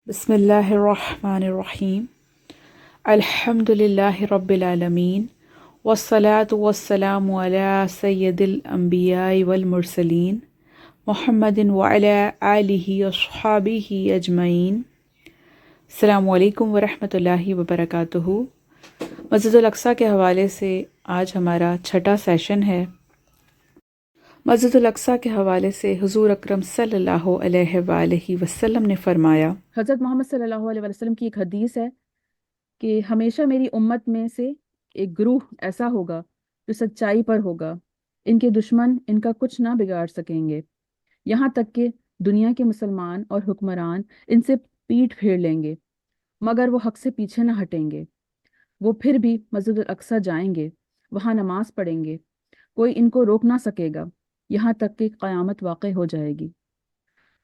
بسم اللہ الرحمن الرحیم الحمد للہ رب العالمین والصلاة والسلام علی سید الانبیاء والمرسلین محمد وعلی آلہ وصحابہ اجمعین۔ السلام علیکم ورحمۃ اللہ وبرکاتہ۔ مسجد الاقصیٰ کے حوالے سے آج ہمارا چھٹا سیشن ہے۔ مسجد الاقصیٰ کے حوالے سے حضور اکرم صلی اللہ علیہ وآلہ وسلم نے فرمایا، حضرت محمد صلی اللہ علیہ وسلم کی ایک حدیث ہے کہ ہمیشہ میری امت میں سے ایک گروہ ایسا ہوگا جو سچائی پر ہوگا، ان کے دشمن ان کا کچھ نہ بگاڑ سکیں گے، یہاں تک کہ دنیا کے مسلمان اور حکمران ان سے پیٹھ پھیر لیں گے مگر وہ حق سے پیچھے نہ ہٹیں گے۔ وہ پھر بھی مسجد الاقصیٰ جائیں گے، وہاں نماز پڑھیں گے، کوئی ان کو روک نہ سکے گا یہاں تک کہ قیامت واقع ہو جائے گی۔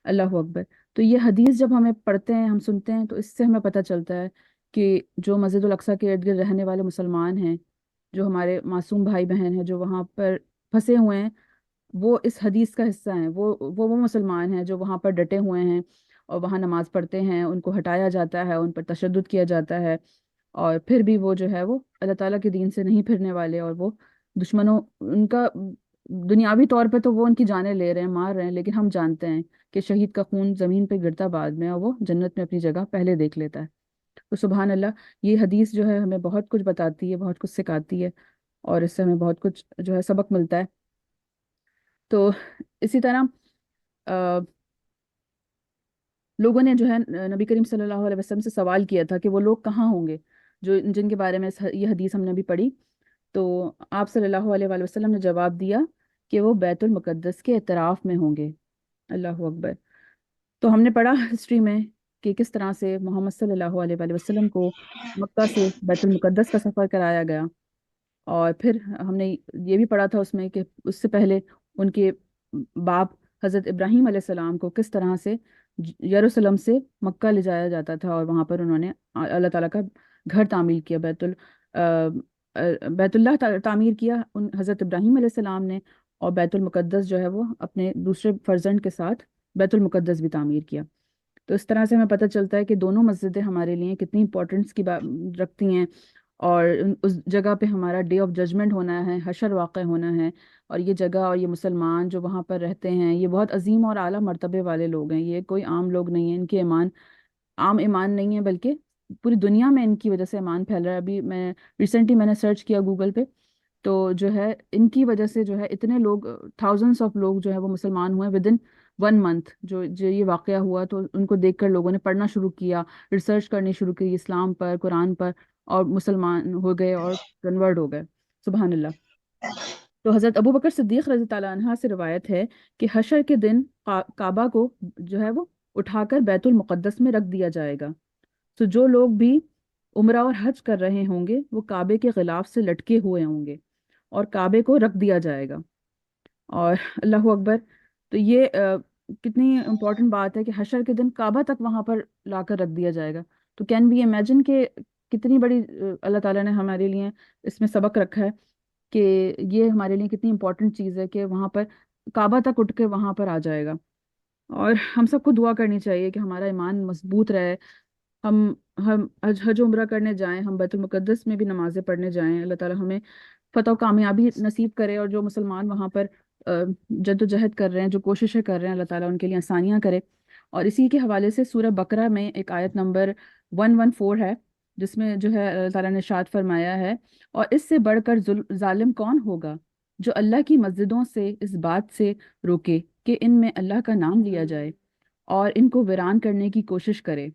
اللہ اکبر۔ تو یہ حدیث جب ہمیں پڑھتے ہیں، ہم سنتے ہیں، تو اس سے ہمیں پتہ چلتا ہے کہ جو مسجد الاقصیٰ کے ارد گرد رہنے والے مسلمان ہیں، جو ہمارے معصوم بھائی بہن ہیں جو وہاں پر پھنسے ہوئے ہیں، وہ اس حدیث کا حصہ ہیں۔ وہ مسلمان ہیں جو وہاں پر ڈٹے ہوئے ہیں اور وہاں نماز پڑھتے ہیں، ان کو ہٹایا جاتا ہے، ان پر تشدد کیا جاتا ہے، اور پھر بھی وہ جو ہے وہ اللہ تعالیٰ کے دین سے نہیں پھرنے والے، اور وہ دشمنوں ان کا دنیاوی طور پہ تو وہ ان کی جانیں لے رہے ہیں، مار رہے ہیں، لیکن ہم جانتے ہیں کہ شہید کا خون زمین پہ گرتا بعد میں، اور وہ جنت میں اپنی جگہ پہلے دیکھ لیتا ہے۔ تو سبحان اللہ، یہ حدیث جو ہے ہمیں بہت کچھ بتاتی ہے، بہت کچھ سکھاتی ہے، اور اس سے ہمیں بہت کچھ جو ہے سبق ملتا ہے۔ تو اسی طرح لوگوں نے جو ہے نبی کریم صلی اللہ علیہ وسلم سے سوال کیا تھا کہ وہ لوگ کہاں ہوں گے جو جن کے بارے میں یہ حدیث ہم نے بھی پڑھی۔ تو آپ صلی اللہ علیہ وآلہ وسلم نے جواب دیا کہ وہ بیت المقدس کے اطراف میں ہوں گے۔ اللہ اکبر۔ تو ہم نے پڑھا ہسٹری میں کہ کس طرح سے محمد صلی اللہ علیہ وآلہ وسلم کو مکہ سے بیت المقدس کا سفر کرایا گیا، اور پھر ہم نے یہ بھی پڑھا تھا اس میں کہ اس سے پہلے ان کے باپ حضرت ابراہیم علیہ السلام کو کس طرح سے یروشلم سے مکہ لے جایا جاتا تھا، اور وہاں پر انہوں نے اللہ تعالیٰ کا گھر تعمیر کیا، بیت اللہ تعمیر کیا حضرت ابراہیم علیہ السلام نے، اور بیت المقدس جو ہے وہ اپنے دوسرے فرزند کے ساتھ بیت المقدس بھی تعمیر کیا۔ تو اس طرح سے ہمیں پتہ چلتا ہے کہ دونوں مسجدیں ہمارے لیے کتنی امپورٹنس کی رکھتی ہیں، اور اس جگہ پہ ہمارا ڈے آف ججمنٹ ہونا ہے، حشر واقع ہونا ہے، اور یہ جگہ اور یہ مسلمان جو وہاں پر رہتے ہیں یہ بہت عظیم اور اعلیٰ مرتبے والے لوگ ہیں، یہ کوئی عام لوگ نہیں ہیں، ان کے ایمان عام ایمان نہیں ہے، بلکہ پوری دنیا میں ان کی وجہ سے ایمان پھیل رہا ہے۔ ابھی میں نے سرچ کیا گوگل پہ، تو جو ہے ان کی وجہ سے جو ہے اتنے لوگ، تھاؤزنڈس آف لوگ جو ہے وہ مسلمان ہوئے ود ان 1 منتھ۔ جو یہ واقعہ ہوا تو ان کو دیکھ کر لوگوں نے پڑھنا شروع کیا، ریسرچ کرنی شروع کی اسلام پر، قرآن پر، اور مسلمان ہو گئے اور کنورٹ ہو گئے۔ سبحان اللہ۔ تو حضرت ابو بکر صدیق رضی اللہ عنہ سے روایت ہے کہ حشر کے دن کعبہ کو جو ہے وہ اٹھا کر بیت المقدس میں رکھ دیا جائے گا۔ تو جو لوگ بھی عمرہ اور حج کر رہے ہوں گے وہ کعبے کے غلاف سے لٹکے ہوئے ہوں گے، اور کعبے کو رکھ دیا جائے گا۔ اور اللہ اکبر۔ تو یہ کتنی امپورٹنٹ بات ہے کہ حشر کے دن کعبہ تک وہاں پر لا کر رکھ دیا جائے گا۔ تو کین وی امیجن کہ کتنی بڑی اللہ تعالیٰ نے ہمارے لیے اس میں سبق رکھا ہے، کہ یہ ہمارے لیے کتنی امپورٹنٹ چیز ہے کہ وہاں پر کعبہ تک اٹھ کے وہاں پر آ جائے گا۔ اور ہم سب کو دعا کرنی چاہیے کہ ہمارا ایمان مضبوط رہے، ہم ہم حج و عمرہ کرنے جائیں، ہم بیت المقدس میں بھی نمازیں پڑھنے جائیں، اللہ تعالیٰ ہمیں فتح و کامیابی نصیب کرے، اور جو مسلمان وہاں پر جد و جہد کر رہے ہیں، جو کوششیں کر رہے ہیں، اللہ تعالیٰ ان کے لیے آسانیاں کرے۔ اور اسی کے حوالے سے سورہ بقرہ میں ایک آیت نمبر 114 ہے، جس میں جو ہے اللہ تعالیٰ نے ارشاد فرمایا ہے، اور اس سے بڑھ کر ظالم کون ہوگا جو اللہ کی مسجدوں سے اس بات سے روکے کہ ان میں اللہ کا نام لیا جائے، اور ان کو ویران کرنے کی کوشش کرے۔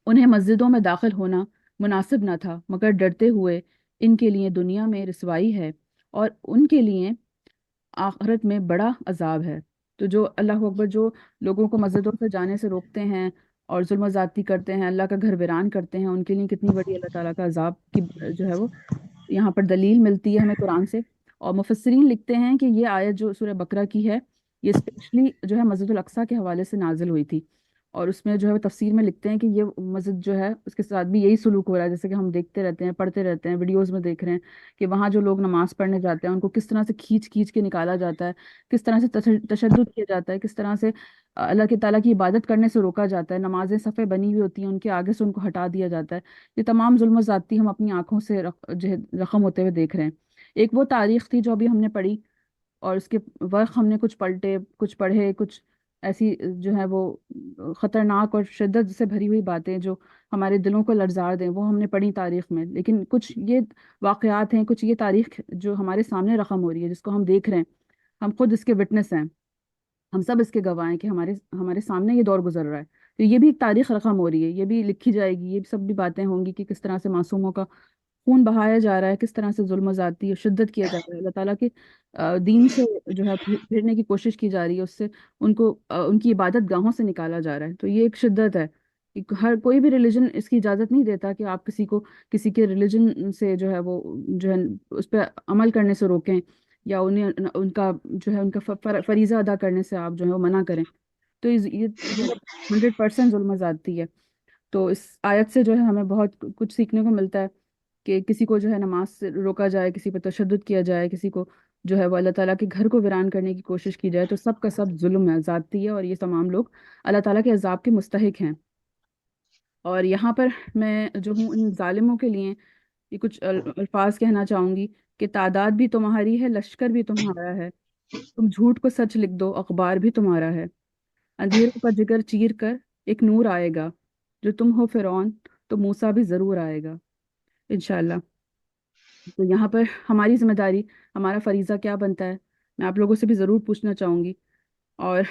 انہیں مسجدوں میں داخل ہونا مناسب نہ تھا، مگر ڈرتے ہوئے ان کے لیے دنیا میں رسوائی ہے، اور ان کے لیے آخرت میں بڑا عذاب ہے۔ تو جو اللہ اکبر، جو لوگوں کو مسجدوں سے جانے سے روکتے ہیں اور ظلم و زیادتی کرتے ہیں، اللہ کا گھر ویران کرتے ہیں، ان کے لیے کتنی بڑی اللہ تعالیٰ کا عذاب کی جو ہے وہ یہاں پر دلیل ملتی ہے ہمیں قرآن سے۔ اور مفسرین لکھتے ہیں کہ یہ آیت جو سورہ بقرہ کی ہے، یہ اسپیشلی جو ہے مسجد الاقصیٰ کے حوالے سے نازل ہوئی تھی، اور اس میں جو ہے وہ تفسیر میں لکھتے ہیں کہ یہ مسجد جو ہے اس کے ساتھ بھی یہی سلوک ہو رہا ہے، جیسے کہ ہم دیکھتے رہتے ہیں، پڑھتے رہتے ہیں، ویڈیوز میں دیکھ رہے ہیں کہ وہاں جو لوگ نماز پڑھنے جاتے ہیں ان کو کس طرح سے کھینچ کھینچ کے نکالا جاتا ہے، کس طرح سے تشدد کیا جاتا ہے، کس طرح سے اللہ کے تعالیٰ کی عبادت کرنے سے روکا جاتا ہے، نمازیں صفیں بنی ہوئی ہوتی ہیں ان کے آگے سے ان کو ہٹا دیا جاتا ہے۔ یہ تمام ظلم و زیادتی ہم اپنی آنکھوں سے جو ہے رقم ہوتے ہوئے دیکھ رہے ہیں۔ ایک وہ تاریخ تھی جو ابھی ہم نے پڑھی، اور اس کے ورق ہم نے کچھ پلٹے، کچھ پڑھے، کچھ ایسی جو ہے وہ خطرناک اور شدت سے بھری ہوئی باتیں جو ہمارے دلوں کو لرزار دیں، وہ ہم نے پڑھی تاریخ میں۔ لیکن کچھ یہ واقعات ہیں، کچھ یہ تاریخ جو ہمارے سامنے رقم ہو رہی ہے، جس کو ہم دیکھ رہے ہیں، ہم خود اس کے وٹنس ہیں، ہم سب اس کے گواہ ہیں کہ ہمارے ہمارے سامنے یہ دور گزر رہا ہے۔ تو یہ بھی ایک تاریخ رقم ہو رہی ہے، یہ بھی لکھی جائے گی، یہ سب بھی باتیں ہوں گی کہ کس طرح سے معصوموں کا خون بہایا جا رہا ہے، کس طرح سے ظلم و زیادتی اور شدت کیا جا رہا ہے، اللہ تعالیٰ کے دین سے جو ہے پھرنے کی کوشش کی جا رہی ہے، اس سے ان کو ان کی عبادت گاہوں سے نکالا جا رہا ہے۔ تو یہ ایک شدت ہے کہ ہر کوئی بھی ریلیجن اس کی اجازت نہیں دیتا کہ آپ کسی کو کسی کے ریلیجن سے جو ہے وہ جو ہے اس پہ عمل کرنے سے روکیں، یا انہیں ان کا جو ہے ان کا فریضہ ادا کرنے سے آپ جو ہے وہ منع کریں۔ تو یہ 100% ظلم و زیادتی ہے۔ تو اس آیت سے جو ہے ہمیں بہت کچھ سیکھنے کو ملتا ہے کہ کسی کو جو ہے نماز سے روکا جائے، کسی پہ تشدد کیا جائے، کسی کو جو ہے وہ اللہ تعالیٰ کے گھر کو ویران کرنے کی کوشش کی جائے، تو سب کا سب ظلم ہے، زیادتی ہے، اور یہ تمام لوگ اللہ تعالیٰ کے عذاب کے مستحق ہیں۔ اور یہاں پر میں جو ہوں ان ظالموں کے لیے یہ کچھ الفاظ کہنا چاہوں گی کہ تعداد بھی تمہاری ہے، لشکر بھی تمہارا ہے، تم جھوٹ کو سچ لکھ دو، اخبار بھی تمہارا ہے، اندھیروں کا جگر چیر کر ایک نور آئے گا، جو تم ہو فرعون تو موسیٰ بھی ضرور آئے گا انشاءاللہ۔ تو یہاں پر ہماری ذمہ داری، ہمارا فریضہ کیا بنتا ہے، میں آپ لوگوں سے بھی ضرور پوچھنا چاہوں گی، اور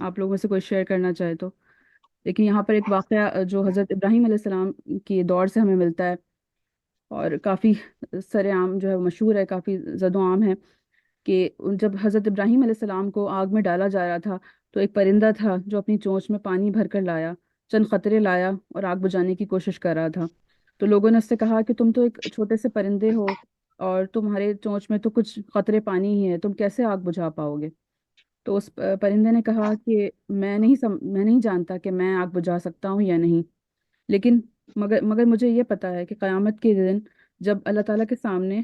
آپ لوگوں سے کوئی شیئر کرنا چاہے تو۔ لیکن یہاں پر ایک واقعہ جو حضرت ابراہیم علیہ السلام کی دور سے ہمیں ملتا ہے، اور کافی سر عام جو ہے وہ مشہور ہے، کافی زد و عام ہے، کہ جب حضرت ابراہیم علیہ السلام کو آگ میں ڈالا جا رہا تھا تو ایک پرندہ تھا جو اپنی چونچ میں پانی بھر کر لایا، چند قطرے لایا اور آگ بجھانے کی کوشش کر رہا تھا۔ تو لوگوں نے اس سے کہا کہ تم تو ایک چھوٹے سے پرندے ہو، اور تمہارے چونچ میں تو کچھ قطرے پانی ہی ہے، تم کیسے آگ بجھا پاؤ گے؟ تو اس پرندے نے کہا کہ میں نہیں جانتا کہ میں آگ بجھا سکتا ہوں یا نہیں، لیکن مگر مجھے یہ پتا ہے کہ قیامت کے دن جب اللہ تعالیٰ کے سامنے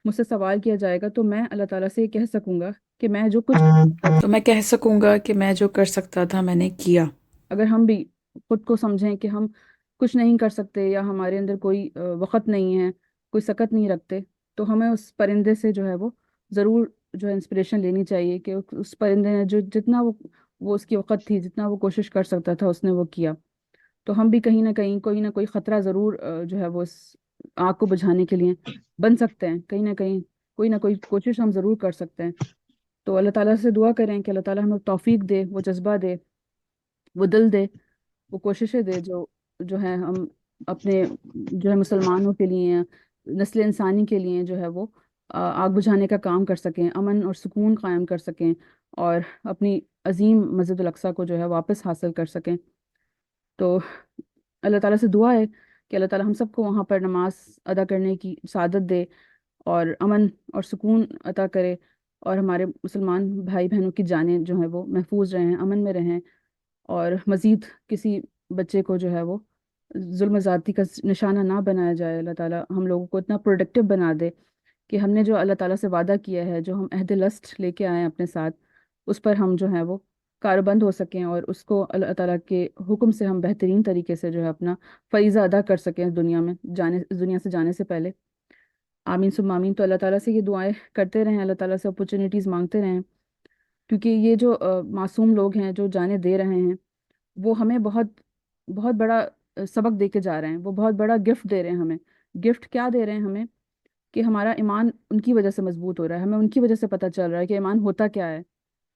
مجھ سے سوال کیا جائے گا تو میں اللہ تعالیٰ سے یہ کہہ سکوں گا کہ میں جو کچھ تو میں کہہ سکوں گا کہ میں جو کر سکتا تھا میں نے کیا۔ اگر ہم بھی خود کو سمجھیں کہ ہم کچھ نہیں کر سکتے، یا ہمارے اندر کوئی وقت نہیں ہے، کوئی سکت نہیں رکھتے، تو ہمیں اس پرندے سے جو ہے وہ ضرور جو ہے انسپریشن لینی چاہیے کہ اس پرندے نے جو جتنا وہ اس کی وقت تھی، جتنا وہ کوشش کر سکتا تھا، اس نے وہ کیا۔ تو ہم بھی کہیں نہ کہیں کوئی نہ کوئی خطرہ ضرور جو ہے وہ اس آگ کو بجھانے کے لیے بن سکتے ہیں، کہیں نہ کہیں کوئی نہ کوئی کوشش ہم ضرور کر سکتے ہیں۔ تو اللہ تعالیٰ سے دعا کریں کہ اللہ تعالیٰ ہمیں توفیق دے، وہ جذبہ دے، وہ دل دے، وہ کوششیں دے جو جو ہے ہم اپنے جو ہے مسلمانوں کے لیے، نسل انسانی کے لیے جو ہے وہ آگ بجھانے کا کام کر سکیں، امن اور سکون قائم کر سکیں، اور اپنی عظیم مسجد الاقصیٰ کو جو ہے واپس حاصل کر سکیں۔ تو اللہ تعالیٰ سے دعا ہے کہ اللہ تعالیٰ ہم سب کو وہاں پر نماز ادا کرنے کی سعادت دے، اور امن اور سکون عطا کرے، اور ہمارے مسلمان بھائی بہنوں کی جانیں جو ہیں وہ محفوظ رہیں، امن میں رہیں، اور مزید کسی بچے کو جو ہے وہ ظلم و زیادتی کا نشانہ نہ بنایا جائے۔ اللہ تعالیٰ ہم لوگوں کو اتنا پروڈکٹیو بنا دے کہ ہم نے جو اللہ تعالیٰ سے وعدہ کیا ہے، جو ہم عہد لسٹ لے کے آئے ہیں اپنے ساتھ، اس پر ہم جو ہے وہ کاربند ہو سکیں، اور اس کو اللہ تعالیٰ کے حکم سے ہم بہترین طریقے سے جو ہے اپنا فریضہ ادا کر سکیں دنیا سے جانے سے پہلے۔ آمین ثم آمین۔ تو اللہ تعالیٰ سے یہ دعائیں کرتے رہیں، اللہ تعالیٰ سے اپرچونیٹیز مانگتے رہیں، کیونکہ یہ جو معصوم لوگ ہیں جو جانیں دے رہے ہیں، وہ ہمیں بہت بہت بڑا سبق دے کے جا رہے ہیں، وہ بہت بڑا گفٹ دے رہے ہیں ہمیں۔ گفٹ کیا دے رہے ہیں ہمیں؟ کہ ہمارا ایمان ان کی وجہ سے مضبوط ہو رہا ہے، ہمیں ان کی وجہ سے پتہ چل رہا ہے کہ ایمان ہوتا کیا ہے،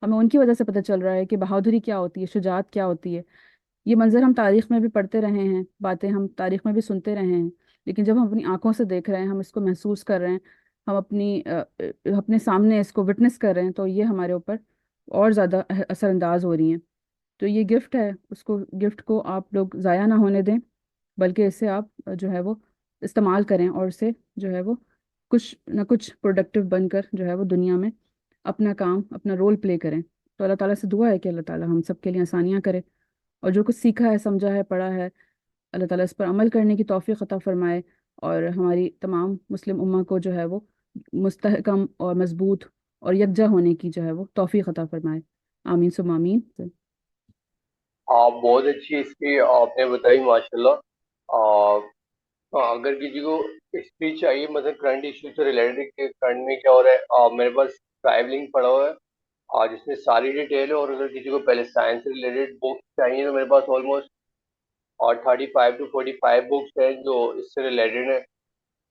ہمیں ان کی وجہ سے پتہ چل رہا ہے کہ بہادری کیا ہوتی ہے، شجاعت کیا ہوتی ہے۔ یہ منظر ہم تاریخ میں بھی پڑھتے رہے ہیں، باتیں ہم تاریخ میں بھی سنتے رہے ہیں، لیکن جب ہم اپنی آنکھوں سے دیکھ رہے ہیں، ہم اس کو محسوس کر رہے ہیں، ہم اپنے سامنے اس کو وٹنس کر رہے ہیں، تو یہ ہمارے اوپر اور زیادہ اثر انداز ہو رہی ہیں۔ تو یہ گفٹ ہے، گفٹ کو آپ لوگ ضائع نہ ہونے دیں، بلکہ اسے آپ جو ہے وہ استعمال کریں، اور اسے جو ہے وہ کچھ نہ کچھ پروڈکٹیو بن کر جو ہے وہ دنیا میں اپنا کام، اپنا رول پلے کریں۔ تو اللہ تعالیٰ سے دعا ہے کہ اللہ تعالیٰ ہم سب کے لیے آسانیاں کرے، اور جو کچھ سیکھا ہے، سمجھا ہے، پڑھا ہے، اللہ تعالیٰ اس پر عمل کرنے کی توفیق عطا فرمائے، اور ہماری تمام مسلم امہ کو جو ہے وہ مستحکم اور مضبوط اور یکجا ہونے کی جو ہے وہ توفیق عطا فرمائے۔ آمین ثم آمین۔ آپ بہت اچھی اسپیچ آپ نے بتائی ماشاء اللہ۔ اگر کسی کو اسپیچ چاہیے مطلب کرنٹ ایشو سے ریلیٹڈ کرنٹ میں کیا ہو رہا ہے، میرے پاس ٹریولنگ پڑا ہوا ہے جس میں ساری ڈیٹیل ہے، اور اگر کسی کو پہلے سائنس سے ریلیٹڈ بکس چاہیے تو میرے پاس آلموسٹ 35 to 45 بکس ہیں جو اس سے ریلیٹڈ ہیں۔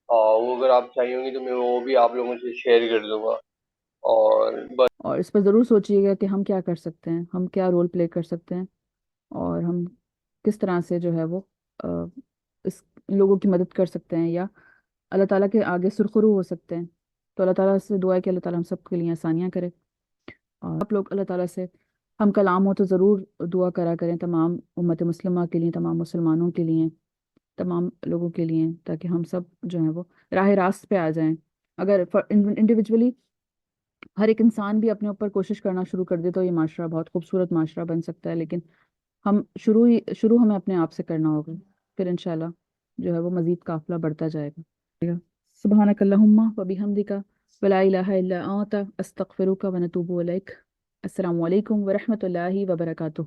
وہ اگر آپ چاہیے ہوں گی تو میں وہ بھی آپ لوگوں سے شیئر کر دوں گا۔ اور بس اور اس پر ضرور سوچیے گا کہ ہم کیا کر سکتے ہیں، ہم کیا رول پلے کر سکتے ہیں، اور ہم کس طرح سے جو ہے وہ اس لوگوں کی مدد کر سکتے ہیں، یا اللہ تعالیٰ کے آگے سرخرو ہو سکتے ہیں۔ تو اللہ تعالیٰ سے دعا ہے کہ اللہ تعالیٰ ہم سب کے لیے آسانیاں کرے، اور آپ لوگ اللہ تعالیٰ سے ہم کلام ہو تو ضرور دعا کرا کریں، تمام امت مسلمہ کے لیے، تمام مسلمانوں کے لیے، تمام لوگوں کے لیے، تاکہ ہم سب جو ہیں وہ راہ راست پہ آ جائیں۔ اگر انڈیویجولی ہر ایک انسان بھی اپنے اوپر کوشش کرنا شروع کر دے تو یہ معاشرہ بہت خوبصورت معاشرہ بن سکتا ہے، لیکن ہم شروع ہمیں اپنے آپ سے کرنا ہوگا، پھر انشاءاللہ جو ہے وہ مزید قافلہ بڑھتا جائے گا۔ سبحانک اللہم و بحمدک ولا الہ الا انت استغفرک و نتوب الیک۔ السلام علیکم ورحمۃ اللہ وبرکاتہ۔